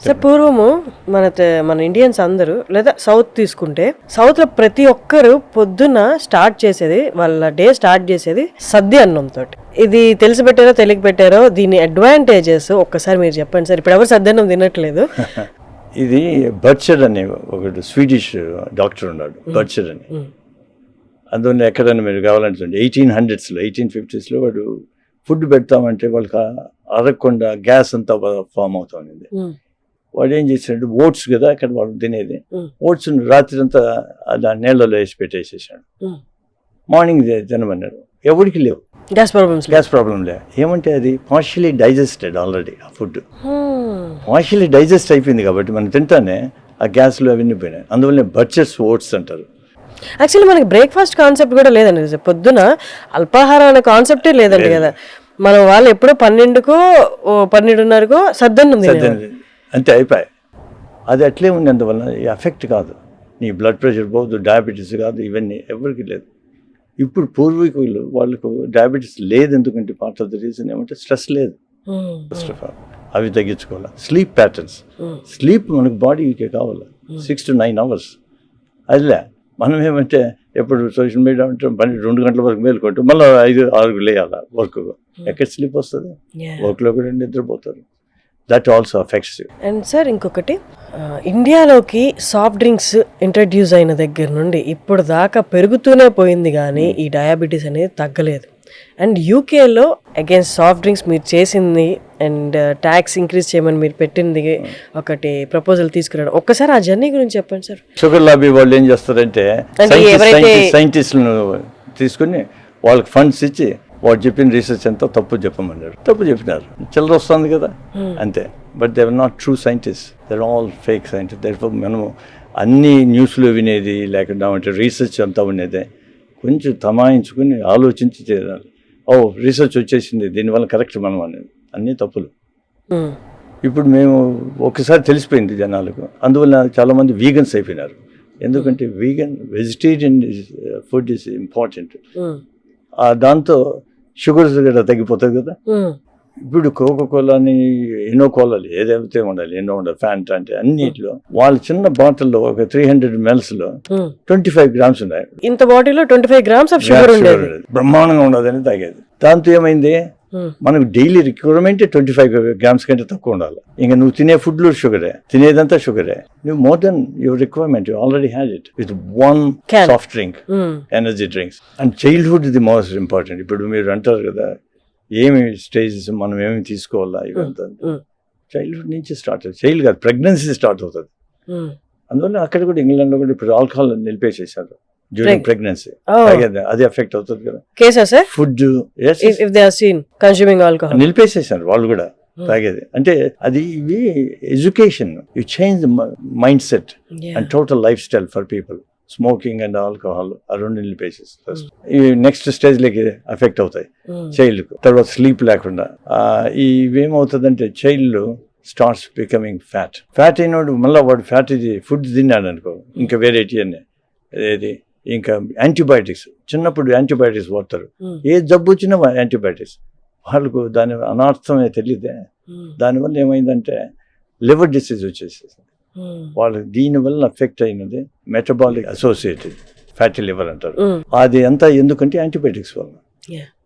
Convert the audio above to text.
Sir పూర్వము మన Indians అందరూ లేదా సౌత్ తీసుకుంటే సౌత్ లో ప్రతి ఒక్కరు పొద్దున్న స్టార్ట్ చేసేది వాళ్ళ డే స్టార్ట్ చేసేది సద్ది అన్నంతో. ఇది తెలిసి పెట్టారో తెలియక పెట్టారో దీని అడ్వాంటేజెస్ ఒక్కసారి మీరు చెప్పండి సార్. ఇప్పుడు ఎవరు సద్ది అన్నం తినట్లేదు. ఇది బర్చర్ అనే ఒకటి స్వీడిష్ డాక్టర్ ఉన్నాడు, బర్చర్ అని. అందువల్ల ఎక్కడైనా మీరు కావాలంటే 1800s 1850s వాడు ఫుడ్ పెడతామంటే వాళ్ళకి అరగకుండా గ్యాస్ అంతా ఫామ్ అవుతా ఉంది. వాడు ఏం చేశాడు, ఓట్స్ కదా అక్కడ వాళ్ళు తినేది, ఓట్స్ రాత్రి అంతా దాని నీళ్ళలో వేసి పెట్టేసేసాడు. మార్నింగ్ తినమన్నాడు, ఎవరికి లేవు గ్యాస్ ప్రాబ్లం లే. ఏమంటే అది పార్షియలీ డైజెస్టెడ్ ఆల్రెడీ. ఆ ఫుడ్ పార్షియలీ డైజెస్ట్ అయిపోయింది కాబట్టి మనం తింటానే ఆ గ్యాస్లో అవన్నీ పోయినాయి. అందువల్ల బర్చర్స్ ఓట్స్ అంటారు. యాక్చువల్లీ మనకి బ్రేక్ఫాస్ట్ కాన్సెప్ట్ కూడా లేదండి, పొద్దున అల్పాహారం అనే కాన్సెప్టే లేదండి కదా. మనం వాళ్ళు ఎప్పుడో 12కో 12:30కో సద్దన్నం అంతే అయిపోయి. అది అట్లే ఉంది. అందువల్ల ఎఫెక్ట్ కాదు, నీ బ్లడ్ ప్రెషర్ పోదు, డయాబెటీస్ కాదు, ఇవన్నీ ఎవరికి లేదు. ఇప్పుడు పూర్వీకులు వాళ్ళకు డయాబెటీస్ లేదు. ఎందుకంటే పార్ట్ ఆఫ్ ద రీజన్ ఏమంటే స్ట్రెస్ లేదు. ఫస్ట్ ఆఫ్ ఆల్ అవి తగ్గించుకోవాలి. స్లీప్ ప్యాటర్న్స్, స్లీప్ మనకు బాడీకి కావాలి 6 to 9 hours. అదిలే మనం ఏమంటే ఎప్పుడు సోషల్ మీడియా అంటే 2 గంటల వరకు మేలుకుంటూ మళ్ళీ 5-6 లేయాలి వర్క్. ఎక్కడ స్లీప్ వస్తుంది? వర్క్లో కూడా నిద్రపోతారు. That also affects you. And sir ఇంకొకటి, ఇండియాలోకి సాఫ్ట్ డ్రింక్స్ ఇంట్రడ్యూస్ అయిన దగ్గర నుండి ఇప్పుడు దాకా పెరుగుతూనే పోయింది కానీ ఈ డయాబెటీస్ అనేది తగ్గలేదు. అండ్ యూకేలో అగైన్స్ సాఫ్ట్ డ్రింక్స్ మీరు చేసింది అండ్ ట్యాక్స్ ఇంక్రీజ్ చేయమని మీరు పెట్టింది ఒకటి ప్రపోజల్ తీసుకురావడం, ఒక్కసారి ఆ జర్నీ గురించి చెప్పండి సార్. షుగర్ లాబీ వాళ్ళు ఏం చేస్తారంటే సైంటిస్టులను తీసుకుని వాళ్ళకి ఫండ్స్ ఇచ్చి వాడు చెప్పిన రీసెర్చ్ అంతా తప్పు చెప్పమన్నారు. తప్పు చెప్పినారు, చిల్లర వస్తుంది కదా అంతే. But they are not true scientist, they are all fake scientist. Therefore మనము అన్ని న్యూస్లో వినేది లేకుండా అంటే రీసెర్చ్ అంతా ఉండేదే కొంచెం తమాయించుకుని ఆలోచించి చేయాలి. ఓ రీసెర్చ్ వచ్చేసింది దీనివల్ల కరెక్ట్ మనం అనేది, అన్నీ తప్పులు. ఇప్పుడు మేము ఒకసారి తెలిసిపోయింది జనాలకు. అందువల్ల చాలామంది వీగన్స్ అయిపోయినారు. ఎందుకంటే వెజిటేరియన్ ఫుడ్ ఈజ్ ఇంపార్టెంట్. దాంతో షుగర్స్ కూడా తగ్గిపోతుంది కదా. ఇప్పుడు కోకోకోలాని ఎన్నో కోలాలు ఏదైతే ఉండాలి, ఎన్నో ఉండాలి, ఫ్యాంటా అంటే అన్నిట్లో వాళ్ళు చిన్న బాటిల్లో ఒక 300 ml 25 grams ఉన్నాయి. ఇంత బాటిల్లో 25 grams ఆఫ్ షుగర్ ఉండేది, బ్రహ్మాండంగా ఉండదని తాగేది. దాంతో ఏమైంది, మనకు డైలీ రిక్వైర్మెంట్ 25 grams కంటే తక్కువ ఉండాలి. ఇంకా నువ్వు తినే ఫుడ్లో షుగరే, తినేదంతా షుగరే. నువ్వు more than your requirement you already had it with one soft drink, energy drinks. And childhood the most important. ఇప్పుడు మీరు అంటారు కదా ఏమి స్టేజెస్ మనం ఏమి తీసుకోవాలా, ఇవంతా చైల్డ్హుడ్ నుంచి స్టార్ట్ అవుతుంది. చైల్డ్ కాదు, ప్రెగ్నెన్సీ స్టార్ట్ అవుతుంది. అందువల్ల అక్కడ కూడా ఇంగ్లాండ్లో కూడా ఇప్పుడు ఆల్కహాల్ నిలిపేసేసారు డ్యూరింగ్ ప్రెగ్నెన్సీ. అది ఎఫెక్ట్ అవుతుంది కదా. ఫుడ్ నిలిపేసేసారు వాళ్ళు కూడా తాగేది. అంటే అది ఇవి education, you change mind set and total life style for people. Smoking and alcohol ఆ రెండు నిలిపేసేసి ఫస్ట్ ఈ నెక్స్ట్ స్టేజ్లోకి ఎఫెక్ట్ అవుతాయి చైల్డ్కు. తర్వాత స్లీప్ లేకుండా ఇవేమవుతుందంటే చైల్డ్ స్టార్ట్స్ బికమింగ్ ఫ్యాట్ అయినోడు మళ్ళీ వాడు ఫ్యాట్ ఇది ఫుడ్ తిన్నాడు అనుకో, ఇంకా వెరైటీ అన్నీ ఏది ఇంకా యాంటీబయాటిక్స్. చిన్నప్పుడు యాంటీబయాటిక్స్ వాడతారు, ఏ జబ్బు వచ్చినా యాంటీబయాటిక్స్. వాళ్ళకు దాని అనర్థమే తెలియదే. దానివల్ల ఏమైందంటే లివర్ డిసీజ్ వచ్చేసేసి వాళ్ళు దీనివల్ల ఎఫెక్ట్ అయినది మెటబాలిక్ అసోసియేటెడ్ ఫ్యాటీ లివర్ అంటారు. అది అంతా ఎందుకంటే యాంటీబయాటిక్స్ వల్ల.